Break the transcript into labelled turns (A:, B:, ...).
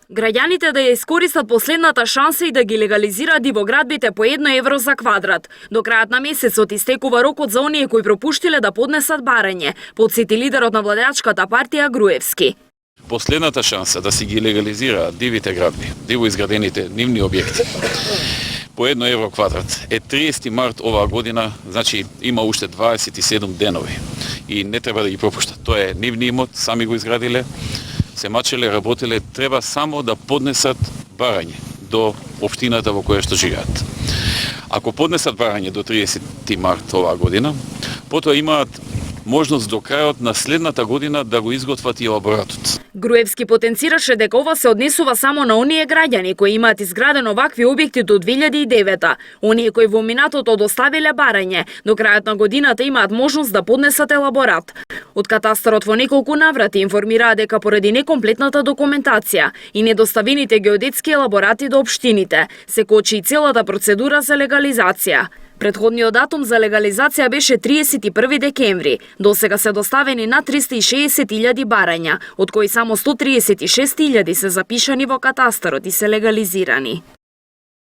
A: Граѓаните да ја искористат последната шанса и да ги легализираат дивоградбите по 1 евро за квадрат. До крајот на месецот истекува рокот за оние кои пропуштиле да поднесат барање, потсети лидерот на владеачката партија Груевски.
B: Последната шанса да си ги легализираат дивите градби, дивоизградените нивни објекти по 1 евро квадрат е 30 март оваа година, значи има уште 27 денови и не треба да ги пропуштат. Тоа е нивни имот, сами го изградиле, се мачеле, работеле, треба само да поднесат барање до општината во која што живеат. Ако поднесат барање до 30 март оваа година, потоа имаат можност до крајот на следната година да го изготват и елаборатот.
A: Груевски потенцираше дека ова се однесува само на оние граѓани кои имаат изградено вакви објекти до 2009. Оние кои во минатото доставиле барање, до крајот на годината имаат можност да поднесат елаборат. Од катастарот во неколку наврати информираа дека поради некомплетната документација и недоставените геодетски елаборати до општините, се кочи и целата процедура за легализација. Претходниот датум за легализација беше 31 декември. Досега се доставени над 360.000 барања, од кои само 136.000 се запишани во катастарот и се легализирани.